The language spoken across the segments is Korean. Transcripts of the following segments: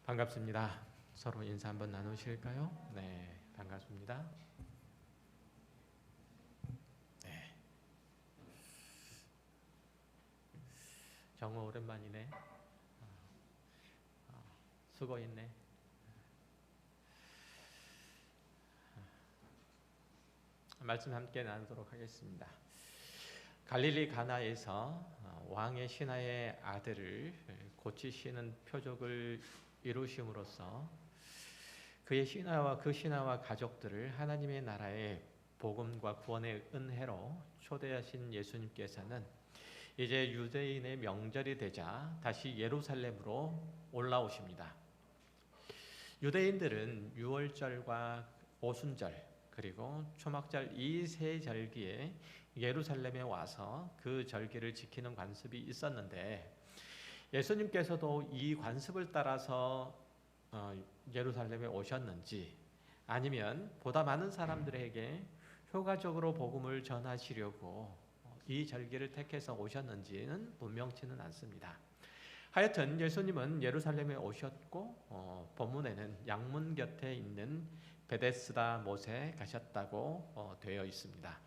반갑습니다. 서로 인사 한번 나누실까요? 네, 반갑습니다. 네, 정말 오랜만이네. 수고했네. 말씀 함께 나누도록 하겠습니다. 갈릴리 가나에서 왕의 신하의 아들을 고치시는 표적을 이루심으로써 그의 신하와 그 신하와 가족들을 하나님의 나라의 복음과 구원의 은혜로 초대하신 예수님께서는 이제 유대인의 명절이 되자 다시 예루살렘으로 올라오십니다. 유대인들은 유월절과 오순절 그리고 초막절 이 세 절기에 예루살렘에 와서 그 절기를 지키는 관습이 있었는데 예수님께서도 이 관습을 따라서 예루살렘에 오셨는지 아니면 보다 많은 사람들에게 효과적으로 복음을 전하시려고 이 절기를 택해서 오셨는지는 분명치는 않습니다. 하여튼 예수님은 예루살렘에 오셨고 본문에는 양문 곁에 있는 베데스다 못에 가셨다고 되어 있습니다.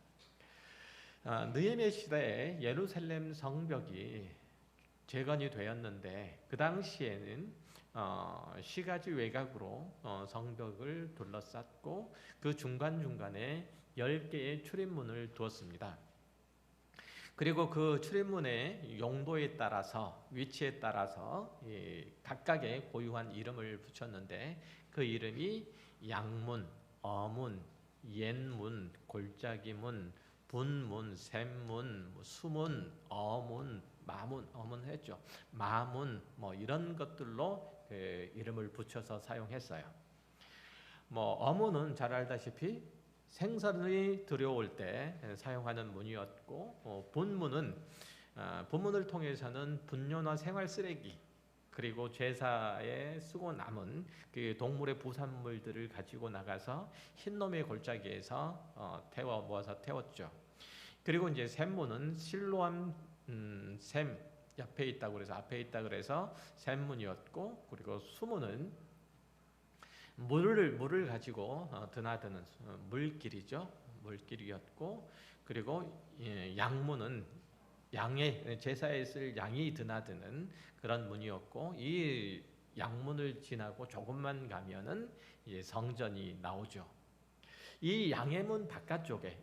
느헤미야 시대에 예루살렘 성벽이 재건이 되었는데 그 당시에는 시가지 외곽으로 성벽을 둘러쌌고 그 중간중간에 10개의 출입문을 두었습니다. 그리고 그 출입문의 용도에 따라서 위치에 따라서 각각의 고유한 이름을 붙였는데 그 이름이 양문, 어문, 옛문, 골짜기문, 분문, 샘문, 수문, 어문, 마문, 어문 했죠. 마문 이런 것들로 이름을 붙여서 사용했어요. 어문은 잘 알다시피 생선이 들여올 때 사용하는 문이었고 분문을 통해서는 분뇨나 생활 쓰레기 그리고 제사에 쓰고 남은 그 동물의 부산물들을 가지고 나가서 흰놈의 골짜기에서 모아서 태웠죠. 그리고 이제 샘문은 실로암 샘 옆에 있다고 그래서 앞에 있다 그래서 샘문이었고 그리고 수문은 물을 가지고 드나드는 물길이죠. 물길이었고 그리고 양문은 제사에 쓸 양이 드나드는 그런 문이었고 이 양문을 지나고 조금만 가면은 이제 성전이 나오죠. 이 양해문 바깥쪽에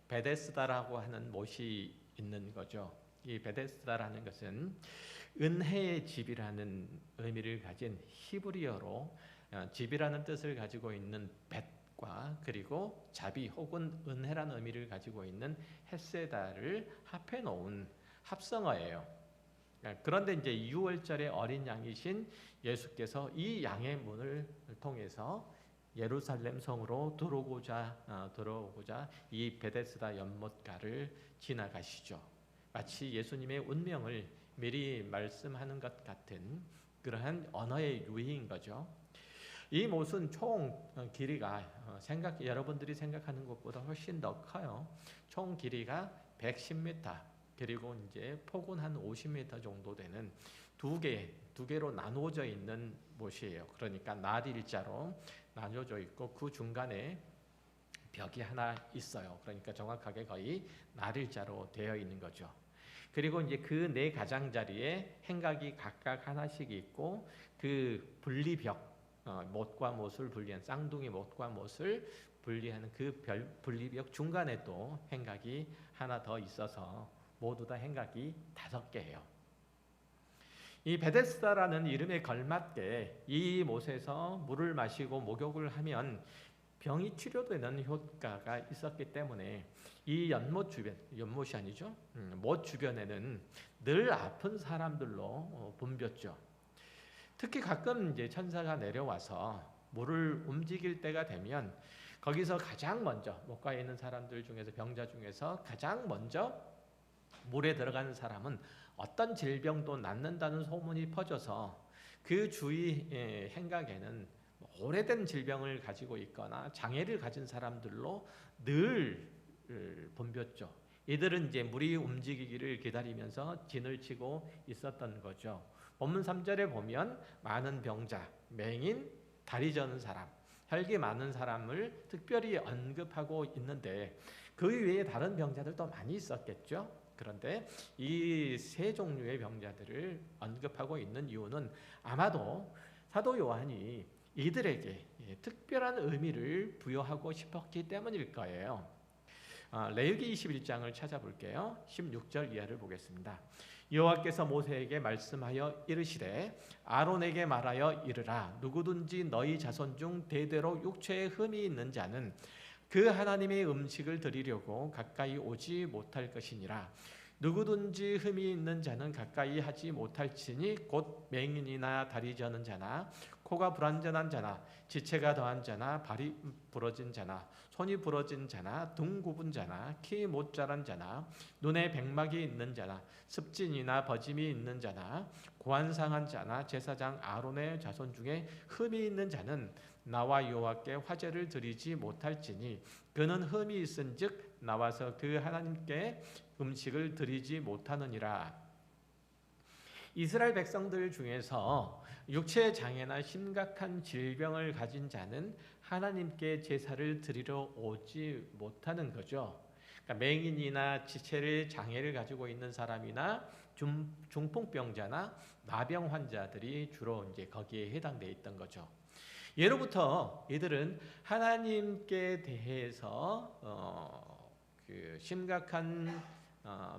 베데스다라고 하는 못이 있는 거죠. 이 베데스다라는 것은 은혜의 집이라는 의미를 가진 히브리어로 집이라는 뜻을 가지고 있는 벳과 그리고 자비 혹은 은혜라는 의미를 가지고 있는 헤세다를 합해 놓은 합성어예요. 그런데 이제 6월절의 어린 양이신 예수께서 이 양의 문을 통해서 예루살렘 성으로 들어오고자 이 베데스다 연못가를 지나가시죠. 마치 예수님의 운명을 미리 말씀하는 것 같은 그러한 언어의 유희인 거죠. 이 못은 총 길이가 여러분들이 생각하는 것보다 훨씬 더 커요. 총 길이가 110m 그리고 이제 폭은 한 50m 정도 되는 두 개로 나누어져 있는 못이에요. 그러니까 나일자로 나뉘어져 있고 그 중간에 벽이 하나 있어요. 그러니까 정확하게 거의 나일자로 되어 있는 거죠. 그리고 이제 그 네 가장자리에 행각이 각각 하나씩 있고 그 분리벽, 못과 못을 분리한 쌍둥이 못과 못을 분리하는 그 분리벽 중간에 또 행각이 하나 더 있어서 모두 다 행각이 5개예요. 이 베데스다라는 이름에 걸맞게 이 못에서 물을 마시고 목욕을 하면 병이 치료되는 효과가 있었기 때문에 이 연못이 아니죠. 못 주변에는 늘 아픈 사람들로 붐볐죠. 특히 가끔 이제 천사가 내려와서 물을 움직일 때가 되면 거기서 가장 먼저 못가에 있는 사람들 중에서 병자 중에서 가장 먼저 물에 들어가는 사람은 어떤 질병도 낫는다는 소문이 퍼져서 그 주위 행각에는 오래된 질병을 가지고 있거나 장애를 가진 사람들로 늘 붐볐죠. 이들은 이제 물이 움직이기를 기다리면서 진을 치고 있었던 거죠. 본문 3절에 보면 많은 병자, 맹인, 다리 저는 사람, 혈기 많은 사람을 특별히 언급하고 있는데 그 외에 다른 병자들도 많이 있었겠죠. 그런데 이 세 종류의 병자들을 언급하고 있는 이유는 아마도 사도 요한이 이들에게 특별한 의미를 부여하고 싶었기 때문일 거예요. 레위기 21장을 찾아볼게요. 16절 이하를 보겠습니다. 여호와께서 모세에게 말씀하여 이르시되 아론에게 말하여 이르라 누구든지 너희 자손 중 대대로 육체에 흠이 있는 자는 그 하나님의 음식을 드리려고 가까이 오지 못할 것이니라. 누구든지 흠이 있는 자는 가까이 하지 못할지니 곧 맹인이나 다리 저는 자나 코가 불완전한 자나 지체가 더한 자나 발이 부러진 자나 손이 부러진 자나 등 굽은 자나 키 못 자란 자나 눈에 백막이 있는 자나 습진이나 버짐이 있는 자나 고안 상한 자나 제사장 아론의 자손 중에 흠이 있는 자는 나와 여호와께 화제를 드리지 못할지니 그는 흠이 있은즉 나와서 그 하나님께 음식을 드리지 못하느니라. 이스라엘 백성들 중에서 육체 장애나 심각한 질병을 가진 자는 하나님께 제사를 드리러 오지 못하는 거죠. 그러니까 맹인이나 지체를 장애를 가지고 있는 사람이나 중풍병자나 나병 환자들이 주로 이제 거기에 해당돼 있던 거죠. 예로부터 이들은 하나님께 대해서 심각한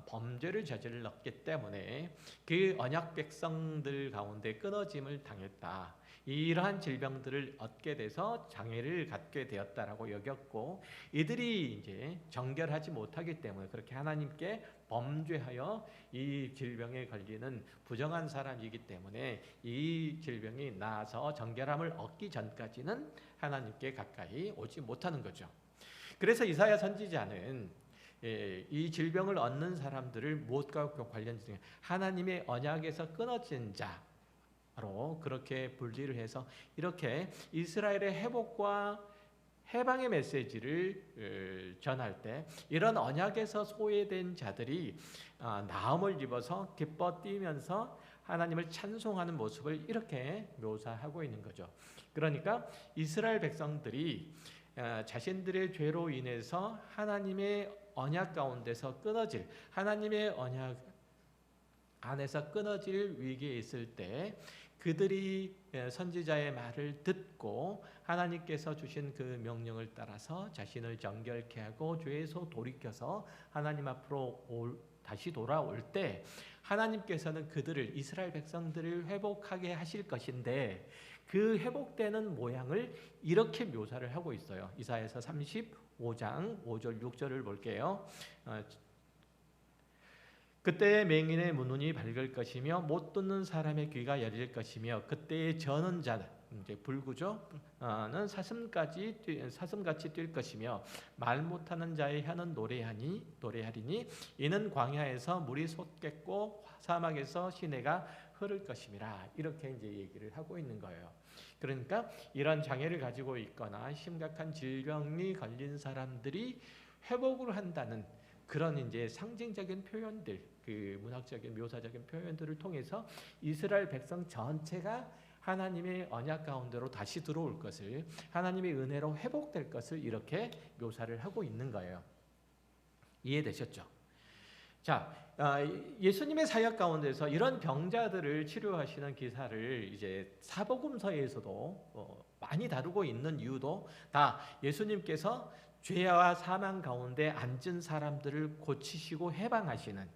범죄를 저질렀기 때문에 그 언약 백성들 가운데 끊어짐을 당했다. 이러한 질병들을 얻게 돼서 장애를 갖게 되었다라고 여겼고 이들이 이제 정결하지 못하기 때문에 그렇게 하나님께 범죄하여 이 질병에 걸리는 부정한 사람이기 때문에 이 질병이 나아서 정결함을 얻기 전까지는 하나님께 가까이 오지 못하는 거죠. 그래서 이사야 선지자는 이 질병을 얻는 사람들을 무엇과 관련된 하나님의 언약에서 끊어진 자로 그렇게 분리를 해서 이렇게 이스라엘의 회복과 해방의 메시지를 전할 때 이런 언약에서 소외된 자들이 나음을 입어서 기뻐 뛰면서 하나님을 찬송하는 모습을 이렇게 묘사하고 있는 거죠. 그러니까 이스라엘 백성들이 자신들의 죄로 인해서 하나님의 언약 가운데서 끊어질 하나님의 언약 안에서 끊어질 위기에 있을 때 그들이 선지자의 말을 듣고 하나님께서 주신 그 명령을 따라서 자신을 정결케 하고 죄에서 돌이켜서 하나님 앞으로 다시 돌아올 때 하나님께서는 그들을 이스라엘 백성들을 회복하게 하실 것인데 그 회복되는 모양을 이렇게 묘사를 하고 있어요. 이사야서 35장 5절 6절을 볼게요. 그때의 맹인의 눈이 밝을 것이며 못 듣는 사람의 귀가 열릴 것이며 그때의 저는 자 이제 불구죠는 사슴같이 뛸 것이며 말 못하는 자의 혀는 노래하리니 이는 광야에서 물이 솟겠고 사막에서 시내가 흐를 것임이라. 이렇게 이제 얘기를 하고 있는 거예요. 그러니까 이런 장애를 가지고 있거나 심각한 질병이 걸린 사람들이 회복을 한다는 그런 이제 상징적인 표현들, 그 문학적인 묘사적인 표현들을 통해서 이스라엘 백성 전체가 하나님의 언약 가운데로 다시 들어올 것을, 하나님의 은혜로 회복될 것을 이렇게 묘사를 하고 있는 거예요. 이해되셨죠? 자, 예수님의 사역 가운데서 이런 병자들을 치료하시는 기사를 이제 사복음서에서도 많이 다루고 있는 이유도 다 예수님께서 죄와 사망 가운데 앉은 사람들을 고치시고 해방하시는,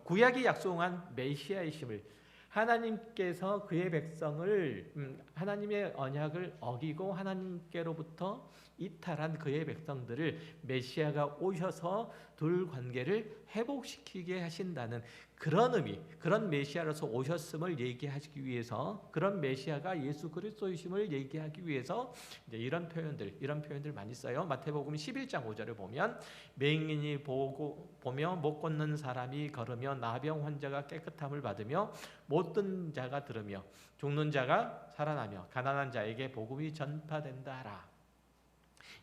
구약이 약속한 메시아이심을, 하나님께서 그의 백성을 하나님의 언약을 어기고 하나님께로부터 이탈한 그의 백성들을 메시아가 오셔서 둘 관계를 회복시키게 하신다는 그런 의미, 그런 메시아로서 오셨음을 얘기하기 위해서, 그런 메시아가 예수 그리스도이심을 얘기하기 위해서 이제 이런 표현들 많이 써요. 마태복음 11장 5절을 보면 맹인이 보며 못 걷는 사람이 걸으며 나병 환자가 깨끗함을 받으며 못 듣는 자가 들으며 죽는 자가 살아나며 가난한 자에게 복음이 전파된다 하라.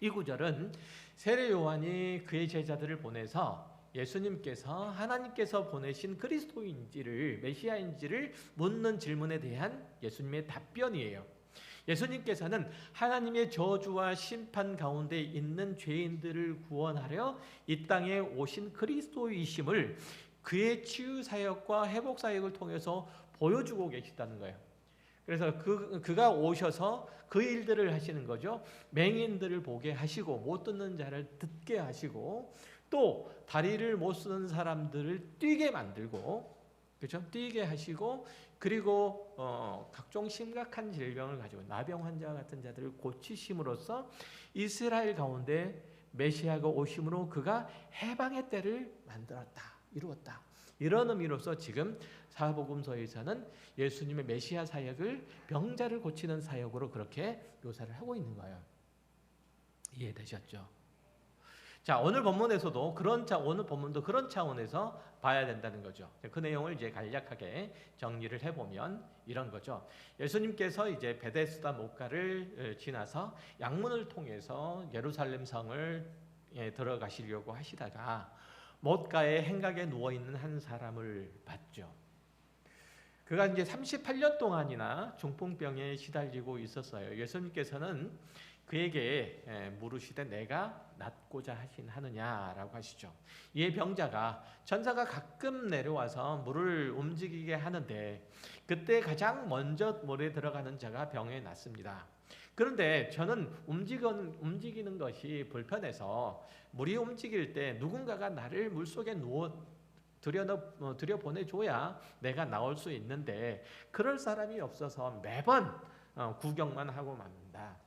이 구절은 세례 요한이 그의 제자들을 보내서 예수님께서 하나님께서 보내신 그리스도인지를 메시아인지를 묻는 질문에 대한 예수님의 답변이에요. 예수님께서는 하나님의 저주와 심판 가운데 있는 죄인들을 구원하려 이 땅에 오신 그리스도이심을 그의 치유 사역과 회복 사역을 통해서 보여주고 계시다는 거예요. 그래서 그가 오셔서 그 일들을 하시는 거죠. 맹인들을 보게 하시고 못 듣는 자를 듣게 하시고 또 다리를 못 쓰는 사람들을 뛰게 만들고, 그렇죠? 뛰게 하시고, 그리고 각종 심각한 질병을 가지고 나병 환자 같은 자들을 고치심으로써 이스라엘 가운데 메시아가 오심으로 그가 해방의 때를 만들었다, 이루었다. 이런 의미로서 지금 사복음서에서는 예수님의 메시아 사역을 병자를 고치는 사역으로 그렇게 묘사를 하고 있는 거예요. 이해되셨죠? 자, 오늘 본문에서도 오늘 본문도 그런 차원에서 봐야 된다는 거죠. 그 내용을 이제 간략하게 정리를 해보면 이런 거죠. 예수님께서 이제 베데스다 못가를 지나서 양문을 통해서 예루살렘 성을 들어가시려고 하시다가 못가의 행각에 누워 있는 한 사람을 봤죠. 그가 이제 38년 동안이나 중풍병에 시달리고 있었어요. 예수님께서는 그에게 물으시되 내가 낫고자 하느냐라고 하시죠. 이에 병자가 천사가 가끔 내려와서 물을 움직이게 하는데 그때 가장 먼저 물에 들어가는 자가 병에 낫습니다. 그런데 저는 움직이는 것이 불편해서 물이 움직일 때 누군가가 나를 물속에 들여보내줘야 내가 나올 수 있는데 그럴 사람이 없어서 매번 구경만 하고 맙니다.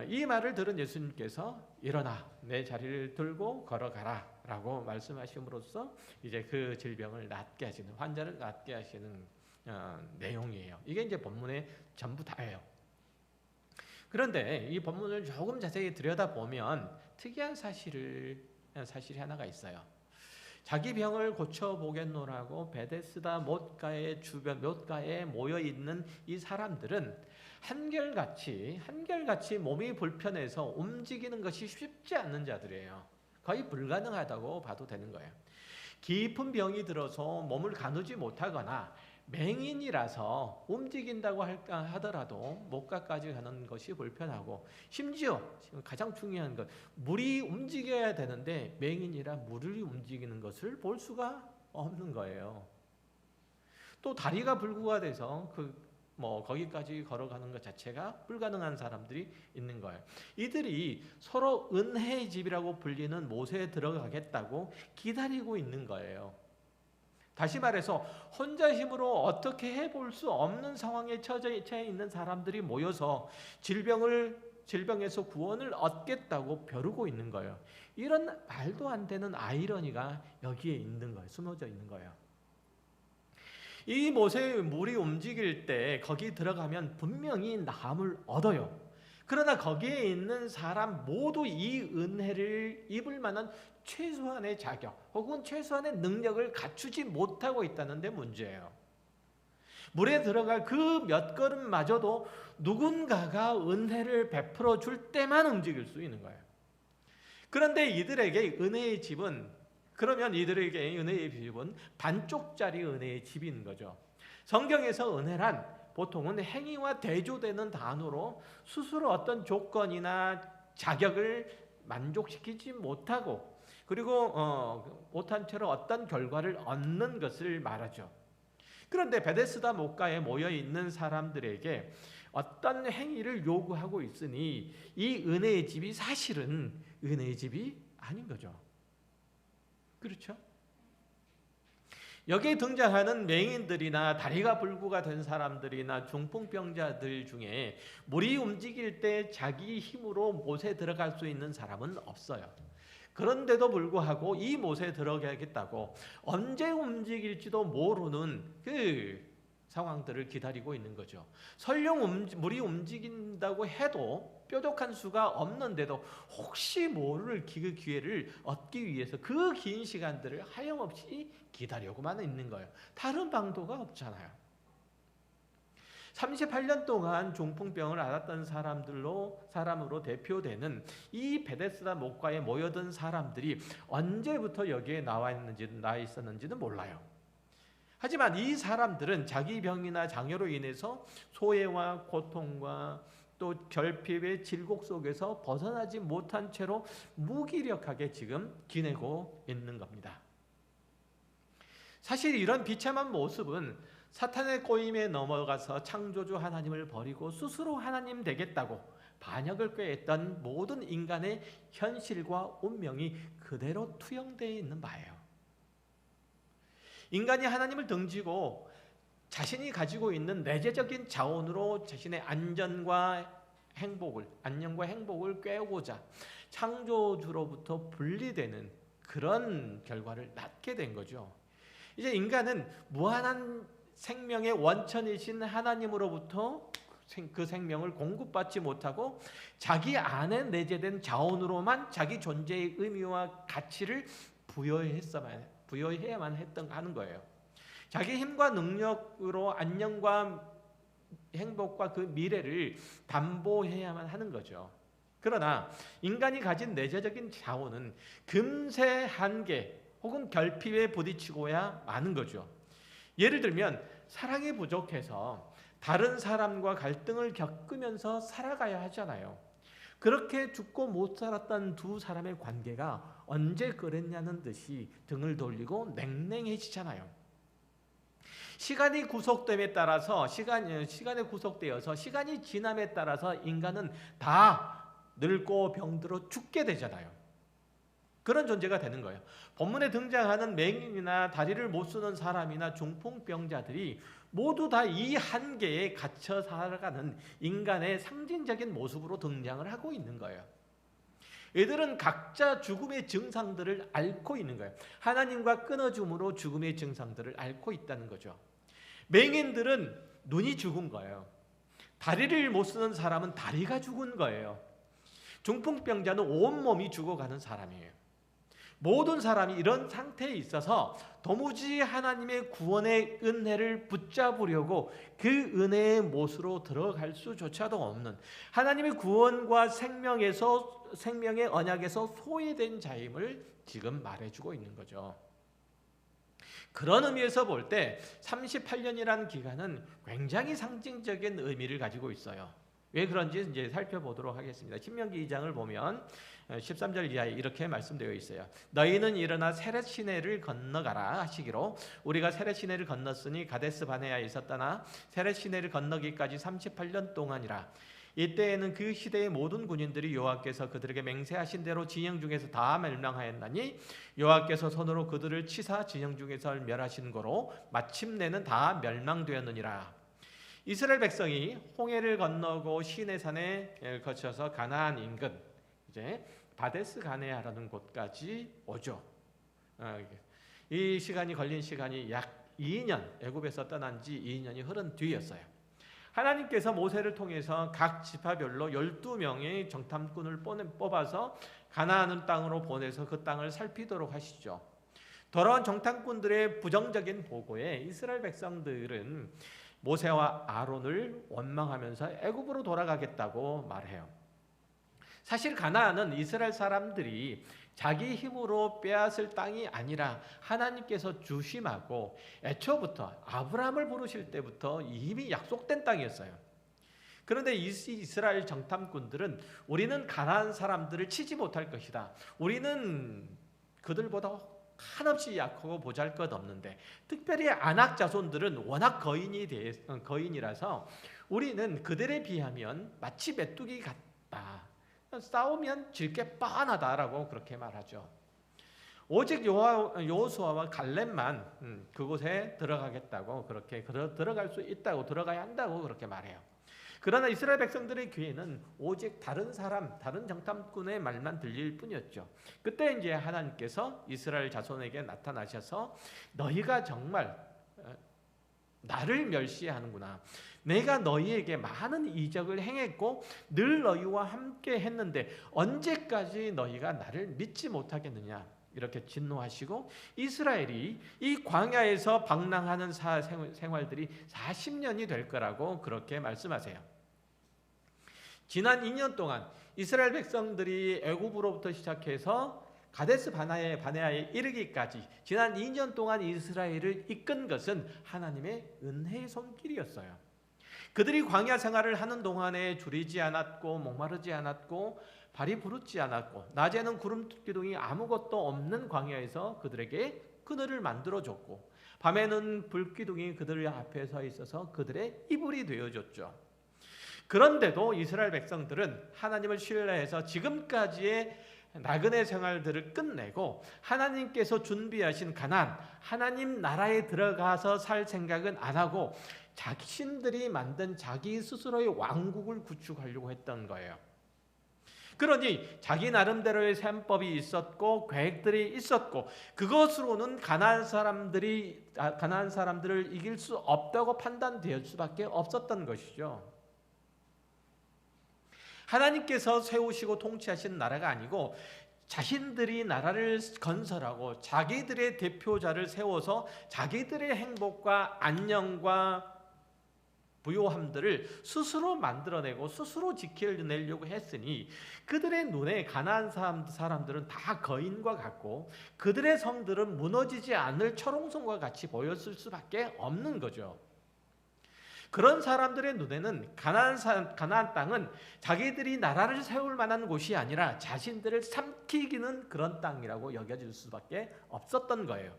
이 말을 들은 예수님께서 일어나 내 자리를 들고 걸어가라 라고 말씀하심으로써 이제 그 질병을 낫게 하시는, 환자를 낫게 하시는 내용이에요. 이게 이제 본문의 전부 다예요. 그런데 이 본문을 조금 자세히 들여다보면 특이한 사실이 하나가 있어요. 자기 병을 고쳐보겠노라고 베데스다 못가의 주변 못가에 모여있는 이 사람들은 한결같이 몸이 불편해서 움직이는 것이 쉽지 않는 자들이에요. 거의 불가능하다고 봐도 되는 거예요. 깊은 병이 들어서 몸을 가누지 못하거나 맹인이라서 움직인다고 하더라도 목가까지 가는 것이 불편하고, 심지어 가장 중요한 것, 물이 움직여야 되는데 맹인이라 물을 움직이는 것을 볼 수가 없는 거예요. 또 다리가 불구가 돼서 거기까지 걸어가는 것 자체가 불가능한 사람들이 있는 거예요. 이들이 서로 은혜의 집이라고 불리는 못에 들어가겠다고 기다리고 있는 거예요. 다시 말해서 혼자 힘으로 어떻게 해볼 수 없는 상황에 처해 있는 사람들이 모여서 질병에서 구원을 얻겠다고 벼르고 있는 거예요. 이런 말도 안 되는 아이러니가 여기에 있는 거예요. 숨어져 있는 거예요. 이 못에 물이 움직일 때 거기 들어가면 분명히 나음을 얻어요. 그러나 거기에 있는 사람 모두 이 은혜를 입을 만한 최소한의 자격 혹은 최소한의 능력을 갖추지 못하고 있다는 데 문제예요. 물에 들어갈 그 몇 걸음마저도 누군가가 은혜를 베풀어 줄 때만 움직일 수 있는 거예요. 그런데 이들에게 은혜의 집은 반쪽짜리 은혜의 집인 거죠. 성경에서 은혜란 보통은 행위와 대조되는 단어로 스스로 어떤 조건이나 자격을 만족시키지 못하고 그리고 못한 채로 어떤 결과를 얻는 것을 말하죠. 그런데 베데스다 못가에 모여있는 사람들에게 어떤 행위를 요구하고 있으니 이 은혜의 집이 사실은 은혜의 집이 아닌 거죠. 그렇죠? 여기에 등장하는 맹인들이나 다리가 불구가 된 사람들이나 중풍병자들 중에 물이 움직일 때 자기 힘으로 못에 들어갈 수 있는 사람은 없어요. 그런데도 불구하고 이 못에 들어가겠다고 언제 움직일지도 모르는 그 상황들을 기다리고 있는 거죠. 설령 물이 움직인다고 해도 뾰족한 수가 없는데도 혹시 모를 그 기회를 얻기 위해서 그 긴 시간들을 하염없이 기다리고만 있는 거예요. 다른 방도가 없잖아요. 38년 동안 중풍병을 앓았던 사람으로 대표되는 이 베데스다 목가에 모여든 사람들이 언제부터 여기에 나와 있었는지는 몰라요. 하지만 이 사람들은 자기 병이나 장애로 인해서 소외와 고통과 또 결핍의 질곡 속에서 벗어나지 못한 채로 무기력하게 지금 지내고 있는 겁니다. 사실 이런 비참한 모습은 사탄의 꼬임에 넘어가서 창조주 하나님을 버리고 스스로 하나님 되겠다고 반역을 꾀했던 모든 인간의 현실과 운명이 그대로 투영되어 있는 바예요. 인간이 하나님을 등지고 자신이 가지고 있는 내재적인 자원으로 자신의 안녕과 행복을 꾀고자 창조주로부터 분리되는 그런 결과를 낳게 된 거죠. 이제 인간은 무한한 생명의 원천이신 하나님으로부터 그 생명을 공급받지 못하고 자기 안에 내재된 자원으로만 자기 존재의 의미와 가치를 부여해야만 하는 거예요. 자기 힘과 능력으로 안녕과 행복과 그 미래를 담보해야만 하는 거죠. 그러나 인간이 가진 내재적인 자원은 금세 한계 혹은 결핍에 부딪히고야 마는 거죠. 예를 들면 사랑이 부족해서 다른 사람과 갈등을 겪으면서 살아가야 하잖아요. 그렇게 죽고 못 살았던 두 사람의 관계가 언제 그랬냐는 듯이 등을 돌리고 냉랭해지잖아요. 시간이 구속됨에 따라서 시간에 구속되어서 시간이 지남에 따라서 인간은 다 늙고 병들어 죽게 되잖아요. 그런 존재가 되는 거예요. 본문에 등장하는 맹인이나 다리를 못 쓰는 사람이나 중풍병자들이 모두 다 이 한계에 갇혀 살아가는 인간의 상징적인 모습으로 등장을 하고 있는 거예요. 이들은 각자 죽음의 증상들을 앓고 있는 거예요. 하나님과 끊어줌으로 죽음의 증상들을 앓고 있다는 거죠. 맹인들은 눈이 죽은 거예요. 다리를 못 쓰는 사람은 다리가 죽은 거예요. 중풍병자는 온몸이 죽어가는 사람이에요. 모든 사람이 이런 상태에 있어서 도무지 하나님의 구원의 은혜를 붙잡으려고 그 은혜의 못으로 들어갈 수조차도 없는 하나님의 구원과 생명의 언약에서 소외된 자임을 지금 말해주고 있는 거죠. 그런 의미에서 볼 때 38년이라는 기간은 굉장히 상징적인 의미를 가지고 있어요. 왜 그런지 이제 살펴보도록 하겠습니다. 신명기 2장을 보면 13절 이하에 이렇게 말씀되어 있어요. 너희는 일어나 세렛 시내를 건너가라 하시기로 우리가 세렛 시내를 건넜으니 가데스 바네아에 있었다나 세렛 시내를 건너기까지 38년 동안이라. 이때에는 그 시대의 모든 군인들이 여호와께서 그들에게 맹세하신 대로 진영 중에서 다 멸망하였나니 여호와께서 손으로 그들을 치사 진영 중에서 멸하신 거로 마침내는 다 멸망되었느니라. 이스라엘 백성이 홍해를 건너고 시내산에 거쳐서 가나안 인근 이제 바데스 가네아라는 곳까지 오죠. 이 시간이 걸린 시간이 약 2년, 애굽에서 떠난 지 2년이 흐른 뒤였어요. 하나님께서 모세를 통해서 각 지파별로 12명의 정탐꾼을 뽑아서 가나안 땅으로 보내서 그 땅을 살피도록 하시죠. 돌아온 정탐꾼들의 부정적인 보고에 이스라엘 백성들은 모세와 아론을 원망하면서 애굽으로 돌아가겠다고 말해요. 사실 가나안은 이스라엘 사람들이 자기 힘으로 빼앗을 땅이 아니라 하나님께서 주심하고 애초부터 아브라함을 부르실 때부터 이미 약속된 땅이었어요. 그런데 이스라엘 정탐꾼들은 우리는 가나안 사람들을 치지 못할 것이다. 우리는 그들보다 한없이 약하고 보잘것없는데 특별히 아낙 자손들은 워낙 거인이라서 우리는 그들에 비하면 마치 메뚜기 같다. 싸우면 질 게 뻔하다라고 그렇게 말하죠. 오직 여호수아와 갈렙만 그곳에 들어가겠다고 그렇게 들어갈 수 있다고 들어가야 한다고 그렇게 말해요. 그러나 이스라엘 백성들의 귀에는 오직 다른 정탐꾼의 말만 들릴 뿐이었죠. 그때 이제 하나님께서 이스라엘 자손에게 나타나셔서 너희가 정말 나를 멸시하는구나. 내가 너희에게 많은 이적을 행했고 늘 너희와 함께 했는데 언제까지 너희가 나를 믿지 못하겠느냐. 이렇게 진노하시고 이스라엘이 이 광야에서 방랑하는 생활들이 40년이 될 거라고 그렇게 말씀하세요. 지난 2년 동안 이스라엘 백성들이 애굽으로부터 시작해서 가데스 바네아에 이르기까지 지난 2년 동안 이스라엘을 이끈 것은 하나님의 은혜의 손길이었어요. 그들이 광야 생활을 하는 동안에 줄이지 않았고 목마르지 않았고 발이 부르지 않았고 낮에는 구름 기둥이 아무것도 없는 광야에서 그들에게 그늘을 만들어줬고 밤에는 불기둥이 그들 앞에 서 있어서 그들의 이불이 되어줬죠. 그런데도 이스라엘 백성들은 하나님을 신뢰해서 지금까지의 나그네 생활들을 끝내고 하나님께서 준비하신 가나안, 하나님 나라에 들어가서 살 생각은 안 하고 자신들이 만든 자기 스스로의 왕국을 구축하려고 했던 거예요. 그러니 자기 나름대로의 셈법이 있었고 계획들이 있었고 그것으로는 가나안 사람들을 이길 수 없다고 판단될 수밖에 없었던 것이죠. 하나님께서 세우시고 통치하신 나라가 아니고 자신들이 나라를 건설하고 자기들의 대표자를 세워서 자기들의 행복과 안녕과 부요함들을 스스로 만들어내고 스스로 지켜내려고 했으니 그들의 눈에 가나안 사람들은 다 거인과 같고 그들의 성들은 무너지지 않을 철옹성과 같이 보였을 수밖에 없는 거죠. 그런 사람들의 눈에는 가나안 땅은 자기들이 나라를 세울 만한 곳이 아니라 자신들을 삼키기는 그런 땅이라고 여겨질 수밖에 없었던 거예요.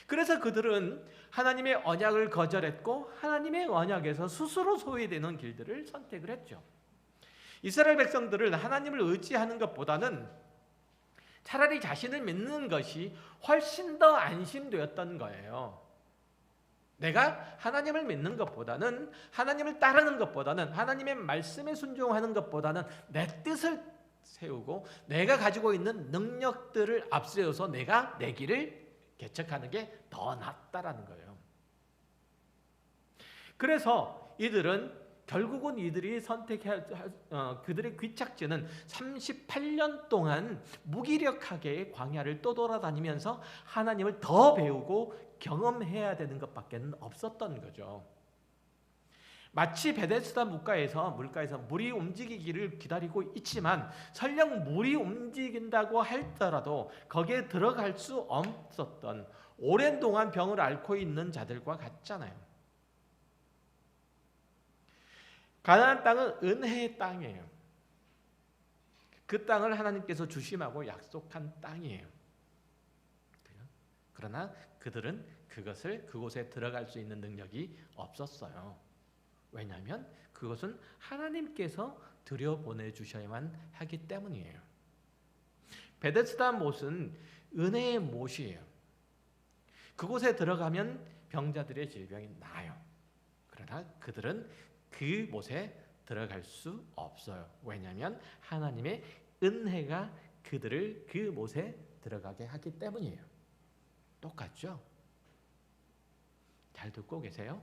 그래서 그들은 하나님의 언약을 거절했고 하나님의 언약에서 스스로 소외되는 길들을 선택을 했죠. 이스라엘 백성들은 하나님을 의지하는 것보다는 차라리 자신을 믿는 것이 훨씬 더 안심되었던 거예요. 내가 하나님을 믿는 것보다는 하나님을 따르는 것보다는 하나님의 말씀에 순종하는 것보다는 내 뜻을 세우고 내가 가지고 있는 능력들을 앞세워서 내가 내 길을 개척하는 게 더 낫다라는 거예요. 그래서 결국은 이들이 그들의 귀착지는 38년 동안 무기력하게 광야를 떠돌아다니면서 하나님을 더 배우고 경험해야 되는 것밖에 없었던 거죠. 마치 베데스다 물가에서 물이 움직이기를 기다리고 있지만 설령 물이 움직인다고 할지라도 거기에 들어갈 수 없었던 오랜 동안 병을 앓고 있는 자들과 같잖아요. 가나안 땅은 은혜의 땅이에요. 그 땅을 하나님께서 주심하고 약속한 땅이에요. 그러나 그들은 그곳에 들어갈 수 있는 능력이 없었어요. 왜냐하면 그것은 하나님께서 들여보내 주셔야만 하기 때문이에요. 베데스다 못은 은혜의 못이에요. 그곳에 들어가면 병자들의 질병이 나아요. 그러나 그들은 그 못에 들어갈 수 없어요. 왜냐하면 하나님의 은혜가 그들을 그 못에 들어가게 하기 때문이에요. 똑같죠? 잘 듣고 계세요?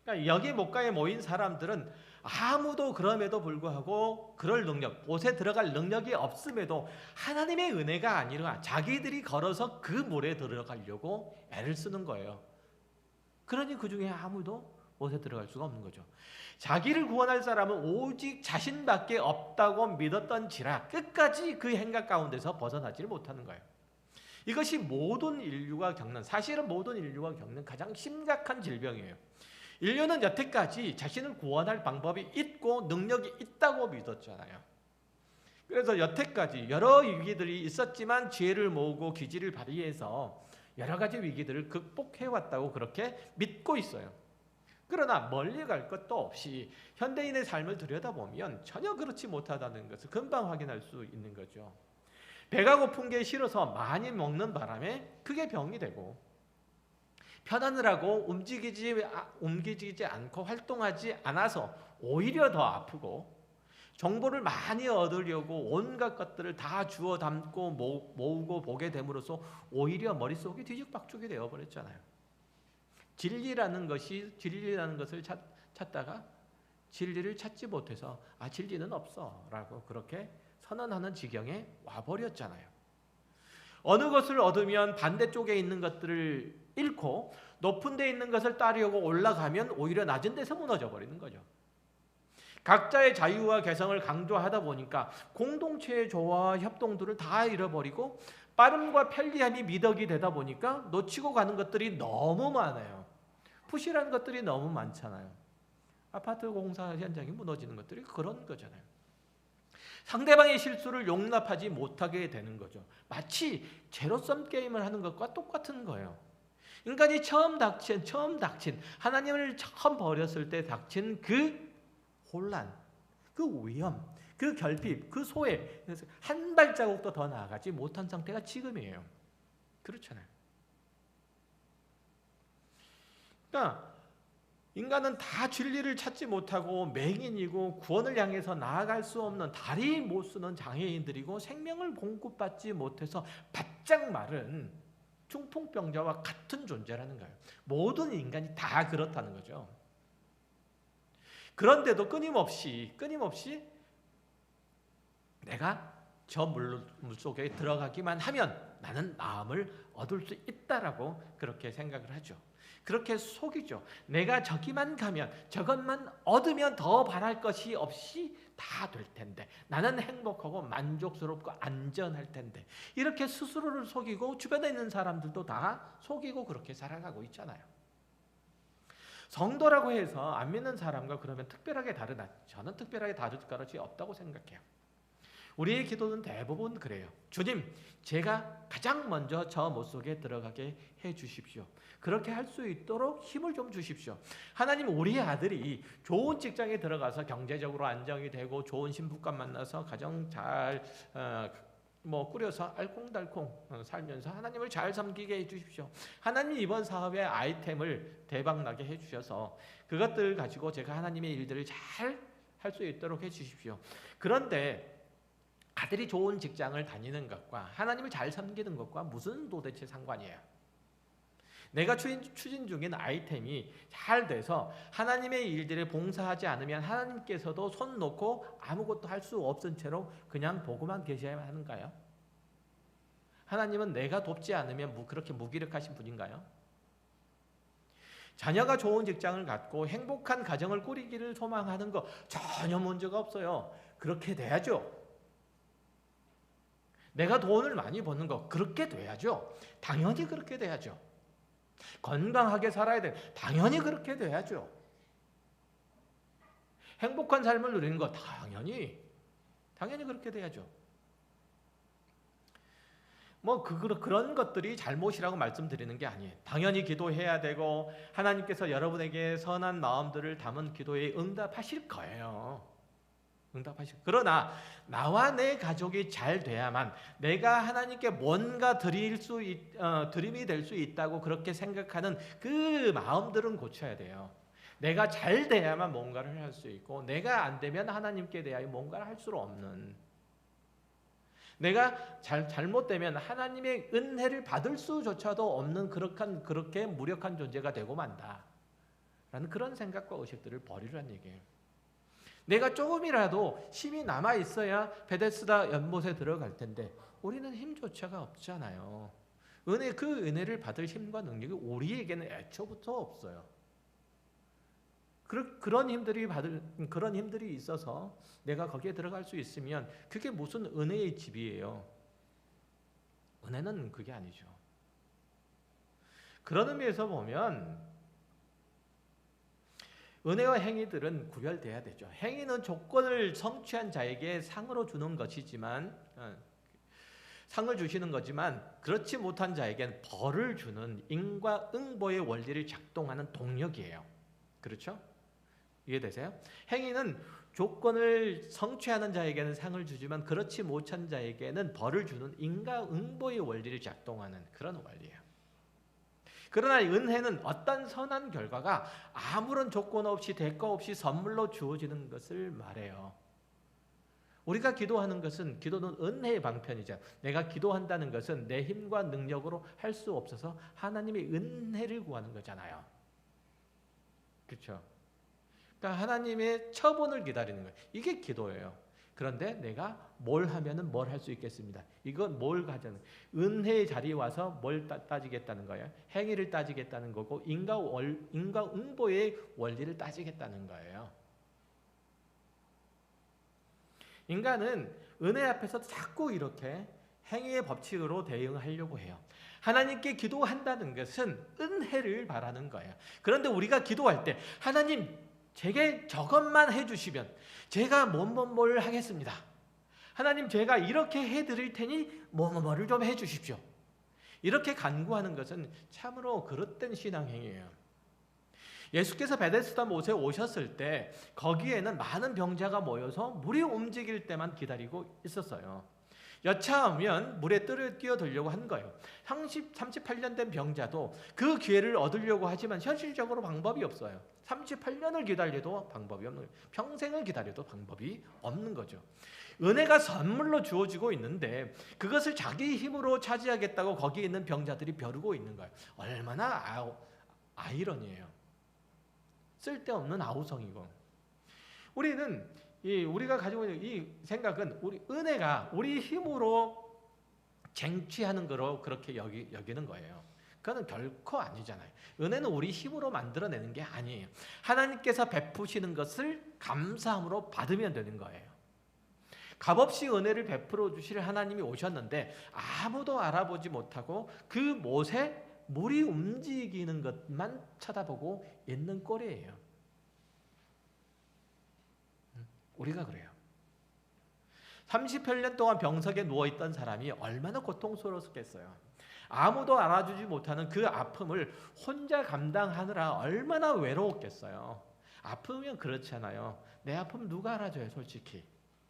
그러니까 여기 목가에 모인 사람들은 아무도 그럼에도 불구하고 그럴 능력, 옷에 들어갈 능력이 없음에도 하나님의 은혜가 아니라 자기들이 걸어서 그 물에 들어가려고 애를 쓰는 거예요. 그러니 그 중에 아무도 옷에 들어갈 수가 없는 거죠. 자기를 구원할 사람은 오직 자신밖에 없다고 믿었던지라 끝까지 그 행각 가운데서 벗어나지를 못하는 거예요. 이것이 사실은 모든 인류가 겪는 가장 심각한 질병이에요. 인류는 여태까지 자신을 구원할 방법이 있고 능력이 있다고 믿었잖아요. 그래서 여태까지 여러 위기들이 있었지만 지혜를 모으고 기지를 발휘해서 여러 가지 위기들을 극복해왔다고 그렇게 믿고 있어요. 그러나 멀리 갈 것도 없이 현대인의 삶을 들여다보면 전혀 그렇지 못하다는 것을 금방 확인할 수 있는 거죠. 배가 고픈 게 싫어서 많이 먹는 바람에 그게 병이 되고 편하느라고 움직이지 않고 활동하지 않아서 오히려 더 아프고 정보를 많이 얻으려고 온갖 것들을 다 주워 담고 모으고 보게 됨으로써 오히려 머릿속이 뒤죽박죽이 되어버렸잖아요. 진리라는 것을 찾다가 진리를 찾지 못해서 진리는 없어 라고 그렇게 선언하는 지경에 와버렸잖아요. 어느 것을 얻으면 반대쪽에 있는 것들을 잃고 높은 데 있는 것을 따르려고 올라가면 오히려 낮은 데서 무너져 버리는 거죠. 각자의 자유와 개성을 강조하다 보니까 공동체의 조화와 협동들을 다 잃어버리고 빠름과 편리함이 미덕이 되다 보니까 놓치고 가는 것들이 너무 많아요. 부실한 것들이 너무 많잖아요. 아파트 공사 현장이 무너지는 것들이 그런 거잖아요. 상대방의 실수를 용납하지 못하게 되는 거죠. 마치 제로섬 게임을 하는 것과 똑같은 거예요. 인간이 처음 닥친 하나님을 처음 버렸을 때 닥친 그 혼란, 그 위험, 그 결핍, 그 소외, 한 발자국도 더 나아가지 못한 상태가 지금이에요. 그렇잖아요. 그러니까 인간은 다 진리를 찾지 못하고 맹인이고 구원을 향해서 나아갈 수 없는 다리 못 쓰는 장애인들이고 생명을 공급받지 못해서 바짝 마른 중풍병자와 같은 존재라는 거예요. 모든 인간이 다 그렇다는 거죠. 그런데도 끊임없이 내가 저 물속에 들어가기만 하면 나는 나음을 얻을 수 있다라고 그렇게 생각을 하죠. 그렇게 속이죠. 내가 저기만 가면 저것만 얻으면 더 바랄 것이 없이 다 될 텐데 나는 행복하고 만족스럽고 안전할 텐데 이렇게 스스로를 속이고 주변에 있는 사람들도 다 속이고 그렇게 살아가고 있잖아요. 성도라고 해서 안 믿는 사람과 그러면 특별하게 다르다. 저는 특별하게 다를 것이 없다고 생각해요. 우리의 기도는 대부분 그래요. 주님, 제가 가장 먼저 저 못 속에 들어가게 해 주십시오. 그렇게 할 수 있도록 힘을 좀 주십시오. 하나님, 우리 아들이 좋은 직장에 들어가서 경제적으로 안정이 되고 좋은 신부감 만나서 가정 잘 꾸려서 알콩달콩 살면서 하나님을 잘 섬기게 해주십시오. 하나님, 이번 사업의 아이템을 대박나게 해주셔서 그것들 가지고 제가 하나님의 일들을 잘 할 수 있도록 해주십시오. 그런데 아들이 좋은 직장을 다니는 것과 하나님을 잘 섬기는 것과 무슨 도대체 상관이에요? 내가 추진 중인 아이템이 잘 돼서 하나님의 일들에 봉사하지 않으면 하나님께서도 손 놓고 아무것도 할 수 없은 채로 그냥 보고만 계셔야 하는가요? 하나님은 내가 돕지 않으면 그렇게 무기력하신 분인가요? 자녀가 좋은 직장을 갖고 행복한 가정을 꾸리기를 소망하는 거 전혀 문제가 없어요. 그렇게 돼야죠. 내가 돈을 많이 버는 거 그렇게 돼야죠. 당연히 그렇게 돼야죠. 건강하게 살아야 돼. 당연히 그렇게 돼야죠. 행복한 삶을 누리는 거 당연히 그렇게 돼야죠. 그런 것들이 잘못이라고 말씀드리는 게 아니에요. 당연히 기도해야 되고 하나님께서 여러분에게 선한 마음들을 담은 기도에 응답하실 거예요. 그러나 나와 내 가족이 잘 돼야만 내가 하나님께 뭔가 드림이 될 수 있다고 그렇게 생각하는 그 마음들은 고쳐야 돼요. 내가 잘 돼야만 뭔가를 할 수 있고 내가 안 되면 하나님께 대하여 뭔가를 할 수 없는, 내가 잘못되면 하나님의 은혜를 받을 수조차도 없는 그렇게 무력한 존재가 되고 만다 라는 그런 생각과 의식들을 버리라는 얘기예요. 내가 조금이라도 힘이 남아있어야 베데스다 연못에 들어갈 텐데 우리는 힘조차가 없잖아요. 그 은혜를 받을 힘과 능력이 우리에게는 애초부터 없어요. 그런 힘들이 있어서 내가 거기에 들어갈 수 있으면 그게 무슨 은혜의 집이에요. 은혜는 그게 아니죠. 그런 의미에서 보면 은혜와 행위들은 구별돼야 되죠. 행위는 조건을 성취한 자에게 상을 주시는 거지만 그렇지 못한 자에게는 벌을 주는 인과응보의 원리를 작동하는 동력이에요. 그렇죠? 이해되세요? 행위는 조건을 성취하는 자에게는 상을 주지만 그렇지 못한 자에게는 벌을 주는 인과응보의 원리를 작동하는 그런 원리예요. 그러나 은혜는 어떤 선한 결과가 아무런 조건 없이 대가 없이 선물로 주어지는 것을 말해요. 우리가 기도는 은혜의 방편이죠. 내가 기도한다는 것은 내 힘과 능력으로 할 수 없어서 하나님의 은혜를 구하는 거잖아요. 그렇죠? 그러니까 하나님의 처분을 기다리는 거예요. 이게 기도예요. 그런데 내가 뭘 하면은 뭘 할 수 있겠습니다. 이건 뭘 가져는 은혜의 자리에 와서 뭘 따지겠다는 거예요. 행위를 따지겠다는 거고 인과응보의 원리를 따지겠다는 거예요. 인간은 은혜 앞에서 자꾸 이렇게 행위의 법칙으로 대응하려고 해요. 하나님께 기도한다는 것은 은혜를 바라는 거예요. 그런데 우리가 기도할 때 하나님 제게 저것만 해주시면 제가 뭘 하겠습니다. 하나님 제가 이렇게 해드릴 테니 뭐를 좀 해주십시오. 이렇게 간구하는 것은 참으로 그릇된 신앙행위예요. 예수께서 베데스다 못에 오셨을 때 거기에는 많은 병자가 모여서 물이 움직일 때만 기다리고 있었어요. 여차하면 물에 뛰어들려고 한 거예요. 38년 된 병자도 그 기회를 얻으려고 하지만 현실적으로 방법이 없어요. 38년을 기다려도 방법이 없는 거예요. 평생을 기다려도 방법이 없는 거죠. 은혜가 선물로 주어지고 있는데 그것을 자기 힘으로 차지하겠다고 거기에 있는 병자들이 벼르고 있는 거예요. 얼마나 아이러니해요. 쓸데없는 아우성이고. 우리가 가지고 있는 이 생각은 은혜가 우리 힘으로 쟁취하는 거로 그렇게 여기는 거예요. 그건 결코 아니잖아요. 은혜는 우리 힘으로 만들어내는 게 아니에요. 하나님께서 베푸시는 것을 감사함으로 받으면 되는 거예요. 값없이 은혜를 베풀어 주실 하나님이 오셨는데 아무도 알아보지 못하고 그 못에 물이 움직이는 것만 쳐다보고 있는 꼴이에요. 우리가 그래요. 38년 동안 병석에 누워있던 사람이 얼마나 고통스러웠겠어요. 아무도 알아주지 못하는 그 아픔을 혼자 감당하느라 얼마나 외로웠겠어요. 아프면 그렇잖아요. 내 아픔 누가 알아줘요, 솔직히.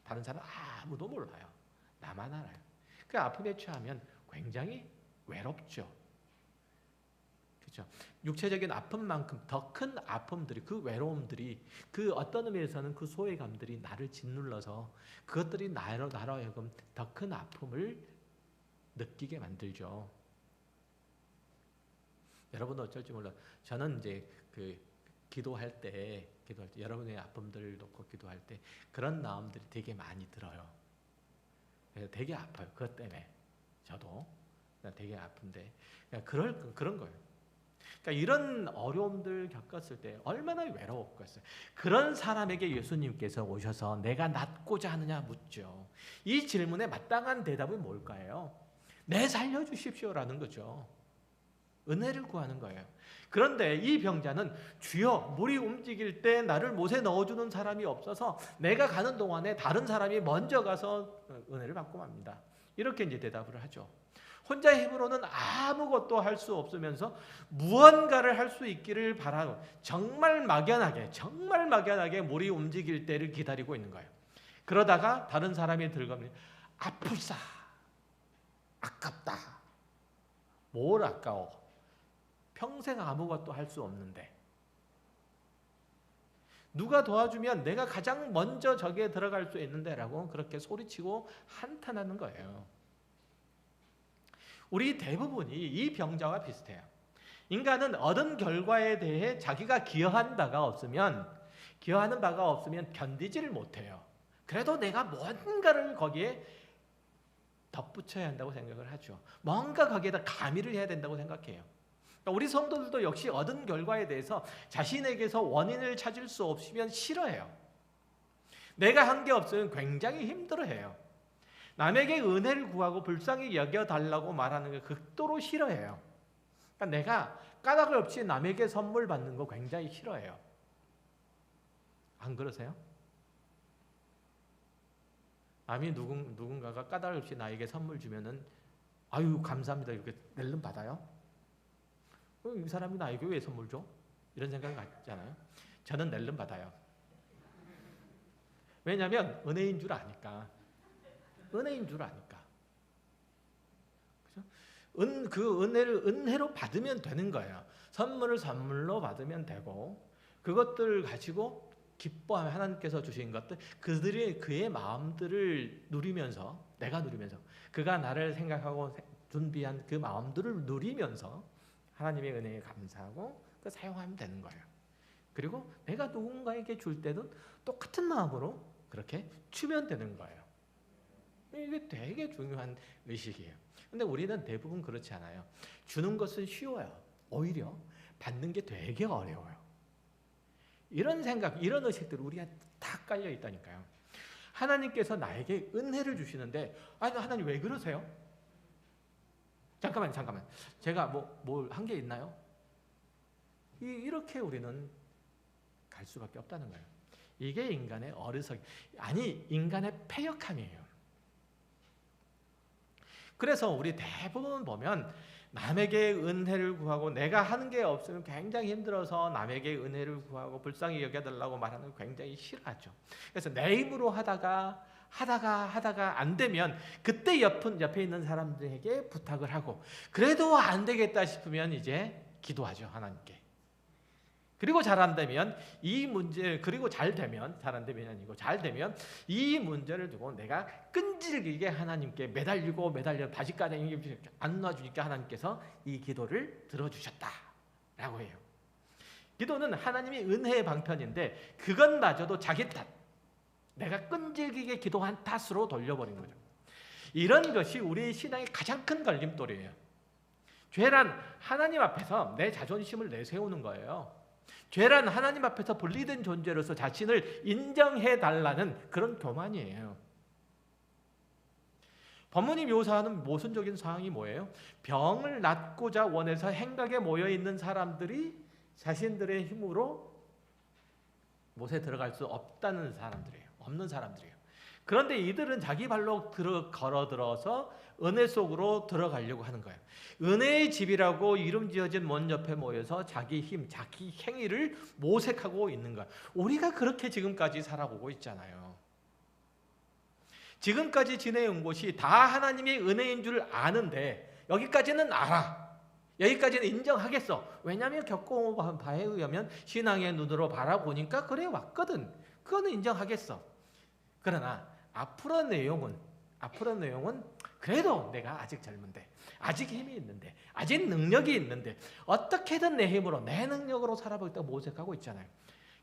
다른 사람 아무도 몰라요. 나만 알아요. 그 아픔에 처하면 굉장히 외롭죠. 그렇죠? 육체적인 아픔만큼 더 큰 아픔들이, 그 외로움들이, 그 어떤 의미에서는 그 소외감들이 나를 짓눌러서 그것들이 나로 하여금 더 큰 아픔을 느끼게 만들죠. 여러분은 어쩔지 몰라. 저는 이제 기도할 때 여러분의 아픔들을 놓고 기도할 때 그런 마음들이 되게 많이 들어요. 그래서 되게 아파요. 그것 때문에 저도 되게 아픈데 그런 거예요. 그러니까 이런 어려움들 겪었을 때 얼마나 외로웠겠어요. 그런 사람에게 예수님께서 오셔서 내가 낫고자 하느냐 묻죠. 이 질문에 마땅한 대답은 뭘까요? 내 살려주십시오라는 거죠. 은혜를 구하는 거예요. 그런데 이 병자는 주여 물이 움직일 때 나를 못에 넣어주는 사람이 없어서 내가 가는 동안에 다른 사람이 먼저 가서 은혜를 받고 맙니다. 이렇게 이제 대답을 하죠. 혼자 힘으로는 아무것도 할 수 없으면서 무언가를 할 수 있기를 바라고 정말 막연하게 물이 움직일 때를 기다리고 있는 거예요. 그러다가 다른 사람이 들어가면 아프사, 아깝다. 뭘 아까워? 평생 아무것도 할 수 없는데 누가 도와주면 내가 가장 먼저 저기에 들어갈 수 있는데 라고 그렇게 소리치고 한탄하는 거예요. 우리 대부분이 이 병자와 비슷해요. 인간은 얻은 결과에 대해 자기가 기여하는 바가 없으면 견디지를 못해요. 그래도 내가 뭔가를 거기에 덧붙여야 한다고 생각을 하죠. 뭔가 거기에다 가미를 해야 된다고 생각해요. 우리 성도들도 역시 얻은 결과에 대해서 자신에게서 원인을 찾을 수 없으면 싫어해요. 내가 한 게 없으면 굉장히 힘들어해요. 남에게 은혜를 구하고 불쌍히 여겨달라고 말하는 걸 극도로 싫어해요. 그러니까 내가 까닭 없이 남에게 선물 받는 거 굉장히 싫어해요. 안 그러세요? 남이 누군가가 까닭 없이 나에게 선물 주면은 아유 감사합니다 이렇게 낼름 받아요? 이 사람이 나에게 왜 선물 줘? 이런 생각 갖잖아요. 저는 낼름 받아요. 왜냐하면 은혜인 줄 아니까. 그죠? 그 은혜를 은혜로 받으면 되는 거예요. 선물을 선물로 받으면 되고 그것들 가지고 기뻐하며 하나님께서 주신 것들 그의 마음들을 누리면서 내가 누리면서 그가 나를 생각하고 준비한 그 마음들을 누리면서 하나님의 은혜에 감사하고 사용하면 되는 거예요. 그리고 내가 누군가에게 줄 때도 똑같은 마음으로 그렇게 주면 되는 거예요. 이게 되게 중요한 의식이에요. 근데 우리는 대부분 그렇지 않아요. 주는 것은 쉬워요. 오히려 받는 게 되게 어려워요. 이런 생각, 이런 의식들 우리가 다 깔려 있다니까요. 하나님께서 나에게 은혜를 주시는데, 아니 하나님 왜 그러세요? 잠깐만. 제가 뭘 한 게 있나요? 이렇게 우리는 갈 수밖에 없다는 거예요. 이게 인간의 어리석이, 아니 인간의 패역함이에요. 그래서 우리 대부분 보면 남에게 은혜를 구하고 내가 하는 게 없으면 굉장히 힘들어서 남에게 은혜를 구하고 불쌍히 여겨달라고 말하는 걸 굉장히 싫어하죠. 그래서 내 힘으로 하다가 안 되면 그때 옆에 있는 사람들에게 부탁을 하고, 그래도 안 되겠다 싶으면 이제 기도하죠, 하나님께. 그리고 잘 안 되면 잘 되면 이 문제를 두고 내가 끈질기게 하나님께 매달려 바지가랑이 안 놔주니까 하나님께서 이 기도를 들어주셨다라고 해요. 기도는 하나님의 은혜의 방편인데 그것마저도 자기 탓, 내가 끈질기게 기도한 탓으로 돌려버린 거죠. 이런 것이 우리 신앙의 가장 큰 걸림돌이에요. 죄란 하나님 앞에서 내 자존심을 내세우는 거예요. 죄란 하나님 앞에서 분리된 존재로서 자신을 인정해달라는 그런 교만이에요. 본문이 묘사하는 모순적인 상황이 뭐예요? 병을 낫고자 원해서 행각에 모여있는 사람들이 자신들의 힘으로 못에 들어갈 수 없는 사람들이에요. 그런데 이들은 자기 발로 걸어들어서 은혜 속으로 들어가려고 하는 거예요. 은혜의 집이라고 이름 지어진 문 옆에 모여서 자기 힘, 자기 행위를 모색하고 있는 거예요. 우리가 그렇게 지금까지 살아보고 있잖아요. 지금까지 지내온 것이 다 하나님의 은혜인 줄 아는데 여기까지는 알아. 여기까지는 인정하겠어. 왜냐하면 겪어온 바에 의하면 신앙의 눈으로 바라보니까 그래 왔거든. 그거는 인정하겠어. 그러나 앞으로 내용은 그래도 내가 아직 젊은데, 아직 힘이 있는데, 아직 능력이 있는데 어떻게든 내 힘으로, 내 능력으로 살아보겠다고 모색하고 있잖아요.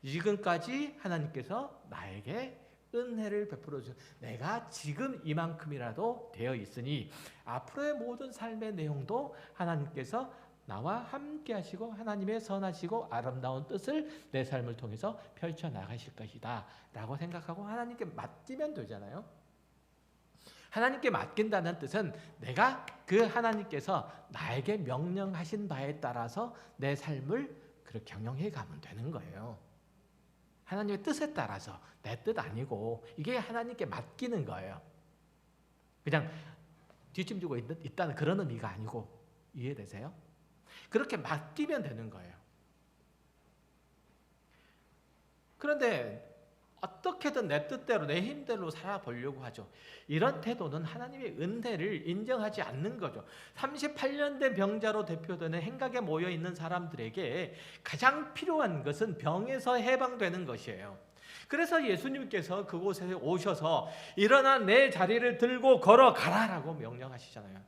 지금까지 하나님께서 나에게 은혜를 베풀어 주셔서 내가 지금 이만큼이라도 되어 있으니 앞으로의 모든 삶의 내용도 하나님께서 나와 함께 하시고 하나님의 선하시고 아름다운 뜻을 내 삶을 통해서 펼쳐나가실 것이다 라고 생각하고 하나님께 맡기면 되잖아요. 하나님께 맡긴다는 뜻은 내가 그 하나님께서 나에게 명령하신 바에 따라서 내 삶을 그렇게 경영해 가면 되는 거예요. 하나님의 뜻에 따라서, 내 뜻 아니고, 이게 하나님께 맡기는 거예요. 그냥 뒷짐지고 있다는 그런 의미가 아니고, 이해되세요? 그렇게 맡기면 되는 거예요. 그런데 어떻게든 내 뜻대로, 내 힘대로 살아보려고 하죠. 이런 태도는 하나님의 은혜를 인정하지 않는 거죠. 38년 된 병자로 대표되는 행각에 모여있는 사람들에게 가장 필요한 것은 병에서 해방되는 것이에요. 그래서 예수님께서 그곳에 오셔서 일어나 내 자리를 들고 걸어가라라고 명령하시잖아요.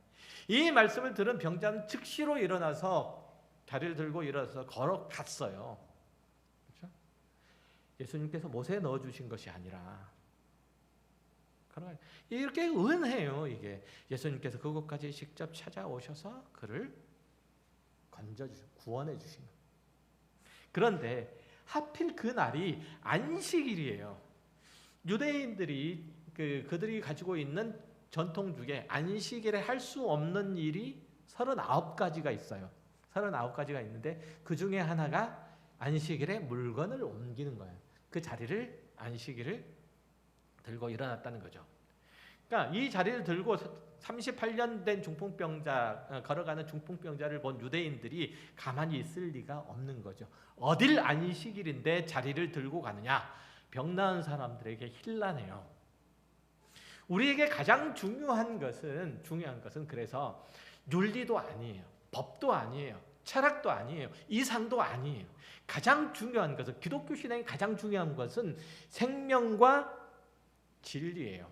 이 말씀을 들은 병자는 즉시로 일어나서 자리를 들고 일어나서 걸어갔어요. 예수님께서 못에 넣어주신 것이 아니라 이렇게 은혜요. 이게 예수님께서 그곳까지 직접 찾아오셔서 그를 구원해 주신 거예요. 그런데 하필 그 날이 안식일이에요. 유대인들이 그들이 가지고 있는 전통 중에 안식일에 할 수 없는 일이 39가지가 있어요. 39가지가 있는데 그 중에 하나가 안식일에 물건을 옮기는 거예요. 그 자리를, 안식일을 들고 일어났다는 거죠. 그러니까 이 자리를 들고 38년 된 걸어가는 중풍병자를 본 유대인들이 가만히 있을 리가 없는 거죠. 어딜 안식일인데 자리를 들고 가느냐? 병 나은 사람들에게 힐나네요. 우리에게 가장 중요한 것은 그래서 윤리도 아니에요. 법도 아니에요. 철학도 아니에요. 이상도 아니에요. 가장 중요한 것은, 기독교 신앙의 가장 중요한 것은 생명과 진리예요.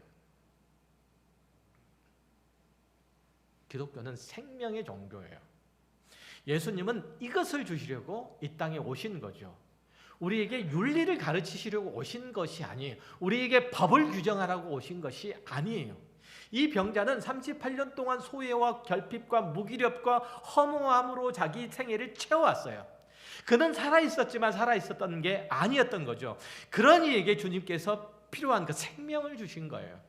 기독교는 생명의 종교예요. 예수님은 이것을 주시려고 이 땅에 오신 거죠. 우리에게 윤리를 가르치시려고 오신 것이 아니에요. 우리에게 법을 규정하라고 오신 것이 아니에요. 이 병자는 38년 동안 소외와 결핍과 무기력과 허무함으로 자기 생애를 채워왔어요. 그는 살아있었지만 살아있었던 게 아니었던 거죠. 그러니 이에게 주님께서 필요한 그 생명을 주신 거예요.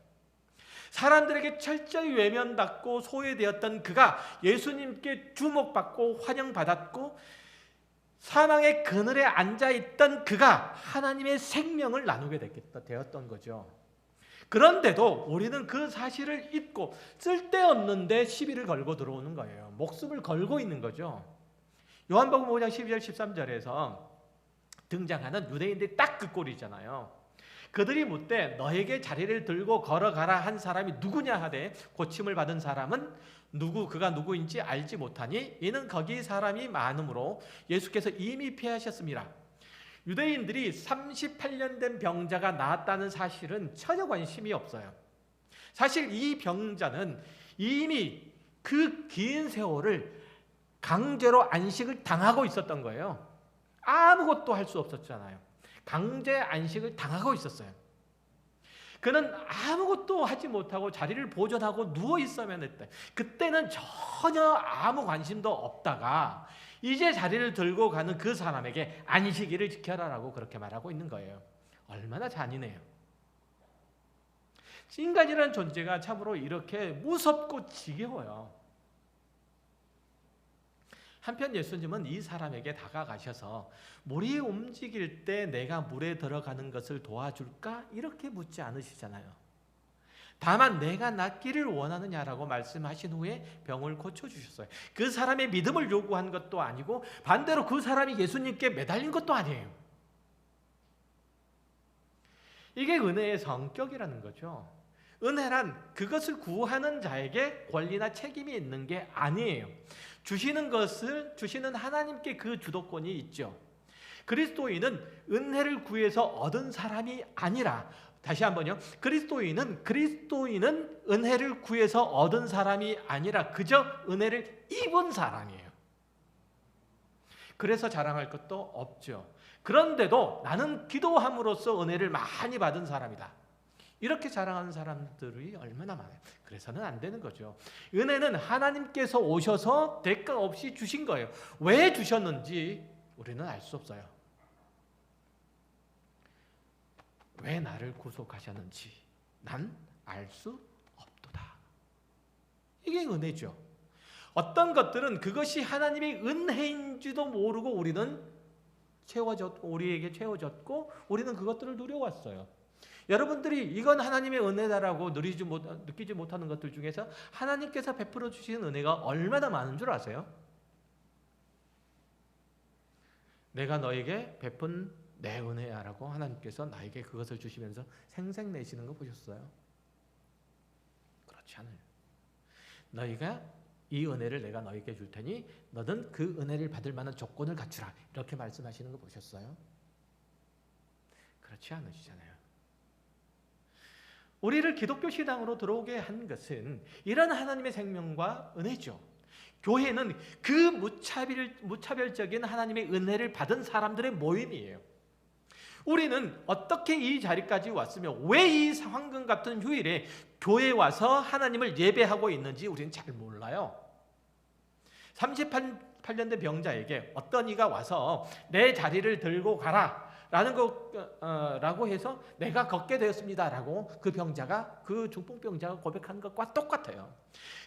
사람들에게 철저히 외면받고 소외되었던 그가 예수님께 주목받고 환영받았고 사망의 그늘에 앉아있던 그가 하나님의 생명을 나누게 되었던 거죠. 그런데도 우리는 그 사실을 잊고 쓸데없는데 시비를 걸고 들어오는 거예요. 목숨을 걸고 있는 거죠. 요한복음 5장 12절 13절에서 등장하는 유대인들이 딱 그 꼴이잖아요. 그들이 묻되 너에게 자리를 들고 걸어가라 한 사람이 누구냐 하되 고침을 받은 사람은 그가 누구인지 알지 못하니 이는 거기 사람이 많으므로 예수께서 이미 피하셨습니다. 유대인들이 38년 된 병자가 나았다는 사실은 전혀 관심이 없어요. 사실 이 병자는 이미 그 긴 세월을 강제로 안식을 당하고 있었던 거예요. 아무것도 할 수 없었잖아요. 강제 안식을 당하고 있었어요. 그는 아무것도 하지 못하고 자리를 보존하고 누워 있어야만 했다. 그때는 전혀 아무 관심도 없다가 이제 자리를 들고 가는 그 사람에게 안식일을 지켜라라고 그렇게 말하고 있는 거예요. 얼마나 잔인해요. 인간이라는 존재가 참으로 이렇게 무섭고 지겨워요. 한편 예수님은 이 사람에게 다가가셔서 물이 움직일 때 내가 물에 들어가는 것을 도와줄까? 이렇게 묻지 않으시잖아요. 다만 내가 낫기를 원하느냐라고 말씀하신 후에 병을 고쳐주셨어요. 그 사람의 믿음을 요구한 것도 아니고 반대로 그 사람이 예수님께 매달린 것도 아니에요. 이게 은혜의 성격이라는 거죠. 은혜란 그것을 구하는 자에게 권리나 책임이 있는 게 아니에요. 주시는 하나님께 그 주도권이 있죠. 그리스도인은 은혜를 구해서 얻은 사람이 아니라, 다시 한번요. 그리스도인은 은혜를 구해서 얻은 사람이 아니라 그저 은혜를 입은 사람이에요. 그래서 자랑할 것도 없죠. 그런데도 나는 기도함으로써 은혜를 많이 받은 사람이다. 이렇게 자랑하는 사람들이 얼마나 많아요. 그래서는 안 되는 거죠. 은혜는 하나님께서 오셔서 대가 없이 주신 거예요. 왜 주셨는지 우리는 알 수 없어요. 왜 나를 구속하셨는지 난 알 수 없도다. 이게 은혜죠. 어떤 것들은 그것이 하나님의 은혜인지도 모르고 우리에게 채워졌고 우리는 그것들을 누려왔어요. 여러분들이 이건 하나님의 은혜다라고 느끼지 못하는 것들 중에서 하나님께서 베풀어 주시는 은혜가 얼마나 많은 줄 아세요? 내가 너에게 베푼 내 은혜야라고 하나님께서 나에게 그것을 주시면서 생색내시는 거 보셨어요? 그렇지 않아요. 너희가 이 은혜를 내가 너에게 줄 테니 너는 그 은혜를 받을 만한 조건을 갖추라. 이렇게 말씀하시는 거 보셨어요? 그렇지 않으시잖아요. 우리를 기독교 신앙으로 들어오게 한 것은 이런 하나님의 생명과 은혜죠. 교회는 그 무차별적인 하나님의 은혜를 받은 사람들의 모임이에요. 우리는 어떻게 이 자리까지 왔으며 왜 이 황금 같은 휴일에 교회에 와서 하나님을 예배하고 있는지 우리는 잘 몰라요. 38년 된 병자에게 어떤 이가 와서 내 자리를 들고 가라 라고 해서 내가 걷게 되었습니다라고 그 중풍병자가 고백한 것과 똑같아요.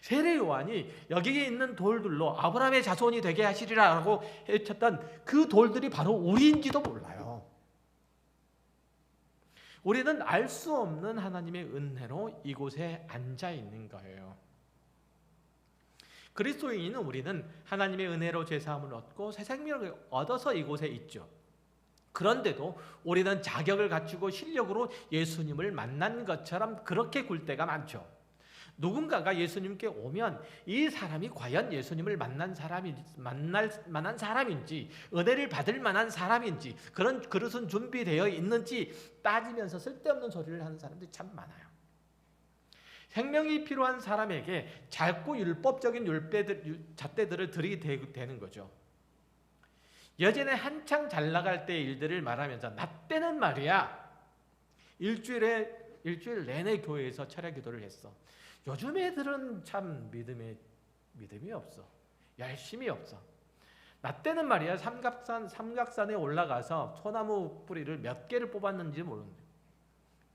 세례 요한이 여기에 있는 돌들로 아브라함의 자손이 되게 하시리라고 외쳤던 그 돌들이 바로 우리인지도 몰라요. 우리는 알 수 없는 하나님의 은혜로 이곳에 앉아 있는 거예요. 그리스도인은 우리는 하나님의 은혜로 죄사함을 얻고 새 생명을 얻어서 이곳에 있죠. 그런데도 우리는 자격을 갖추고 실력으로 예수님을 만난 것처럼 그렇게 굴 때가 많죠. 누군가가 예수님께 오면 이 사람이 과연 예수님을 만날 만한 사람인지, 은혜를 받을 만한 사람인지, 그런 그릇은 준비되어 있는지 따지면서 쓸데없는 소리를 하는 사람들이 참 많아요. 생명이 필요한 사람에게 자꾸 율법적인 잣대들을 들이대는 거죠. 예전에 한창 잘 나갈 때 일들을 말하면서 나 때는 말이야 일주일 내내 교회에서 철야 기도를 했어. 요즘 애들은 참 믿음이 없어. 열심이 없어. 나 때는 말이야 삼각산에 올라가서 소나무 뿌리를 몇 개를 뽑았는지 모르는데.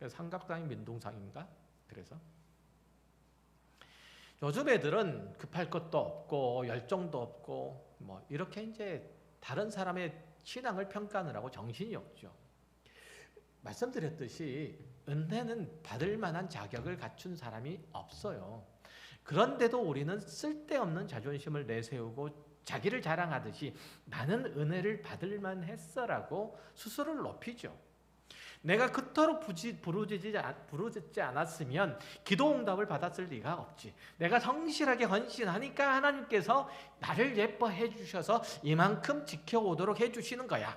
삼각산이 민둥산인가? 그래서 요즘 애들은 급할 것도 없고 열정도 없고 뭐 이렇게 이제 다른 사람의 신앙을 평가하느라고 정신이 없죠. 말씀드렸듯이 은혜는 받을 만한 자격을 갖춘 사람이 없어요. 그런데도 우리는 쓸데없는 자존심을 내세우고 자기를 자랑하듯이 나는 은혜를 받을 만했어라고 스스로를 높이죠. 내가 그토록 부르짖지 않았으면 기도 응답을 받았을 리가 없지. 내가 성실하게 헌신하니까 하나님께서 나를 예뻐해 주셔서 이만큼 지켜오도록 해주시는 거야.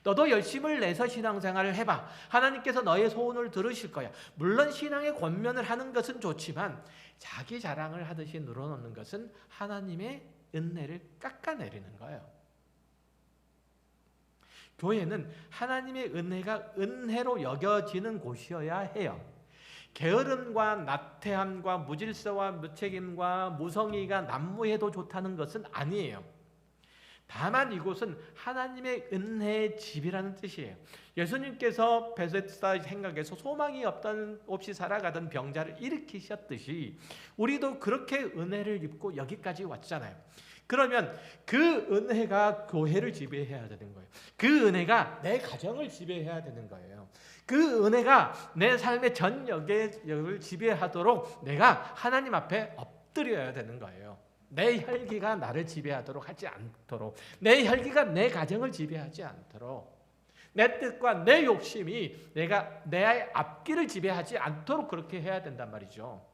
너도 열심을 내서 신앙생활을 해봐. 하나님께서 너의 소원을 들으실 거야. 물론 신앙의 권면을 하는 것은 좋지만 자기 자랑을 하듯이 늘어놓는 것은 하나님의 은혜를 깎아내리는 거예요. 교회는 하나님의 은혜가 은혜로 여겨지는 곳이어야 해요. 게으름과 나태함과 무질서와 무책임과 무성의가 난무해도 좋다는 것은 아니에요. 다만 이곳은 하나님의 은혜의 집이라는 뜻이에요. 예수님께서 베세스다 생각에서 소망이 없이 살아가던 병자를 일으키셨듯이 우리도 그렇게 은혜를 입고 여기까지 왔잖아요. 그러면 그 은혜가 교회를 지배해야 되는 거예요. 그 은혜가 내 가정을 지배해야 되는 거예요. 그 은혜가 내 삶의 전 영역을 지배하도록 내가 하나님 앞에 엎드려야 되는 거예요. 내 혈기가 나를 지배하도록 하지 않도록, 내 혈기가 내 가정을 지배하지 않도록, 내 뜻과 내 욕심이 내 앞길을 지배하지 않도록 그렇게 해야 된단 말이죠.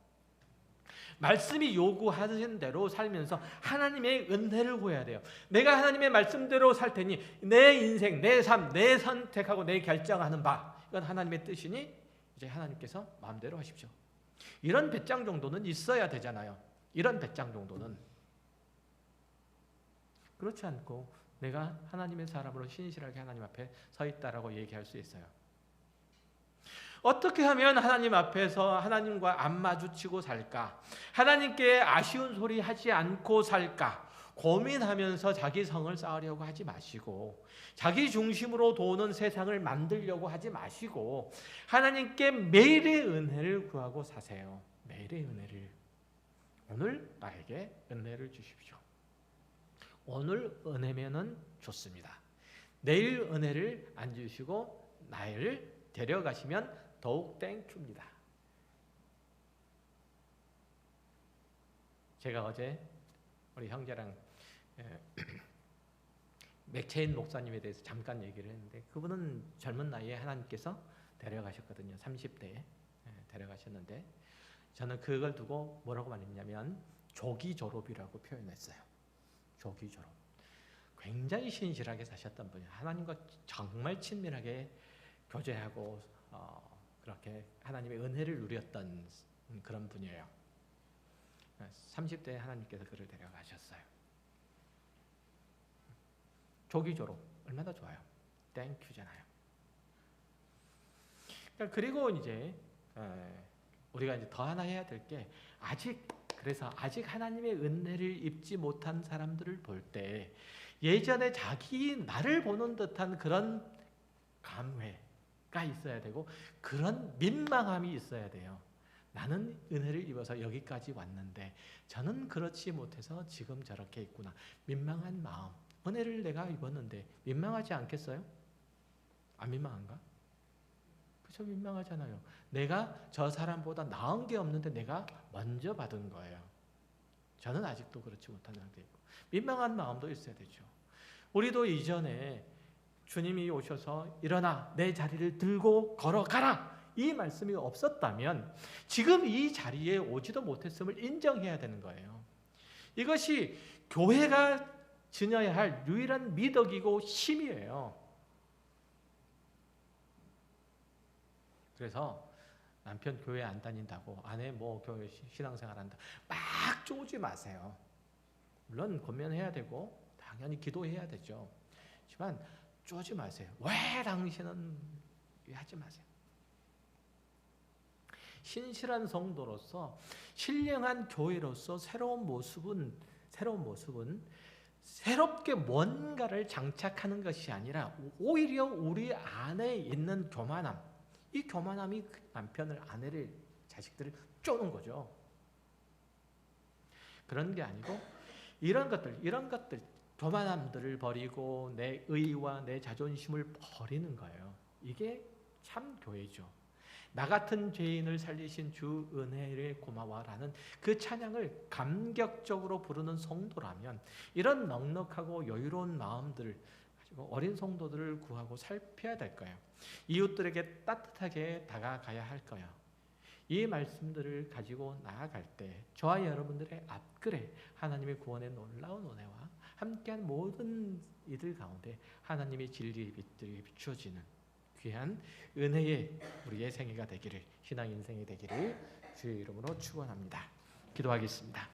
말씀이 요구하신 대로 살면서 하나님의 은혜를 구해야 돼요. 내가 하나님의 말씀대로 살 테니 내 인생, 내 삶, 내 선택하고 내 결정하는 바, 이건 하나님의 뜻이니 이제 하나님께서 마음대로 하십시오. 이런 배짱 정도는 있어야 되잖아요. 이런 배짱 정도는. 그렇지 않고 내가 하나님의 사람으로 신실하게 하나님 앞에 서 있다라고 얘기할 수 있어요. 어떻게 하면 하나님 앞에서 하나님과 안 마주치고 살까? 하나님께 아쉬운 소리 하지 않고 살까? 고민하면서 자기 성을 쌓으려고 하지 마시고, 자기 중심으로 도는 세상을 만들려고 하지 마시고, 하나님께 매일의 은혜를 구하고 사세요. 매일의 은혜를. 오늘 나에게 은혜를 주십시오. 오늘 은혜면은 좋습니다. 내일 은혜를 안 주시고 나를 데려가시면 더욱 땡큐입니다. 제가 어제 우리 형제랑 맥체인 목사님에 대해서 잠깐 얘기를 했는데, 그분은 젊은 나이에 하나님께서 데려가셨거든요. 30대에 데려가셨는데, 저는 그걸 두고 뭐라고 말했냐면 조기 졸업이라고 표현했어요. 조기 졸업. 굉장히 신실하게 사셨던 분이에요. 하나님과 정말 친밀하게 교제하고 그렇게 하나님의 은혜를 누렸던 그런 분이에요. 30대에 하나님께서 그를 데려가셨어요. 조기 졸업 얼마나 좋아요. 땡큐잖아요. 그리고 이제 우리가 이제 더 하나 해야 될 게, 그래서 아직 하나님의 은혜를 입지 못한 사람들을 볼 때 예전에 나를 보는 듯한 그런 감회가 있어야 되고, 그런 민망함이 있어야 돼요. 나는 은혜를 입어서 여기까지 왔는데 저는 그렇지 못해서 지금 저렇게 있구나. 민망한 마음. 은혜를 내가 입었는데 민망하지 않겠어요? 안 민망한가? 그렇죠, 민망하잖아요. 내가 저 사람보다 나은 게 없는데 내가 먼저 받은 거예요. 저는 아직도 그렇지 못한 상태에 있고, 민망한 마음도 있어야 되죠. 우리도 이전에 주님이 오셔서 일어나 내 자리를 들고 걸어가라, 이 말씀이 없었다면 지금 이 자리에 오지도 못했음을 인정해야 되는 거예요. 이것이 교회가 지녀야 할 유일한 미덕이고 힘이에요. 그래서 남편 교회 안 다닌다고, 아내 뭐 교회 신앙생활 한다, 막 쪼지 마세요. 물론 권면해야 되고 당연히 기도해야 되죠. 하지만 쪼지 마세요. 왜 당신은 하지 마세요. 신실한 성도로서 신령한 교회로서 새로운 모습은 새롭게 뭔가를 장착하는 것이 아니라 오히려 우리 안에 있는 교만함, 이 교만함이 남편을, 아내를, 자식들을 쪼는 거죠. 그런 게 아니고 이런 것들 교만함들을 버리고 내 의와 내 자존심을 버리는 거예요. 이게 참 교회죠. 나 같은 죄인을 살리신 주 은혜를 고마워라는 그 찬양을 감격적으로 부르는 성도라면 이런 넉넉하고 여유로운 마음들을 가지고 어린 성도들을 구하고 살펴야 될 거예요. 이웃들에게 따뜻하게 다가가야 할 거예요. 이 말씀들을 가지고 나아갈 때 저와 여러분들의 앞글에 하나님의 구원의 놀라운 은혜와 함께한 모든 이들 가운데 하나님의 진리의 빛들이 비추어지는 귀한 은혜의 우리의 생애가 되기를, 신앙 인생이 되기를 주의 이름으로 축원합니다. 기도하겠습니다.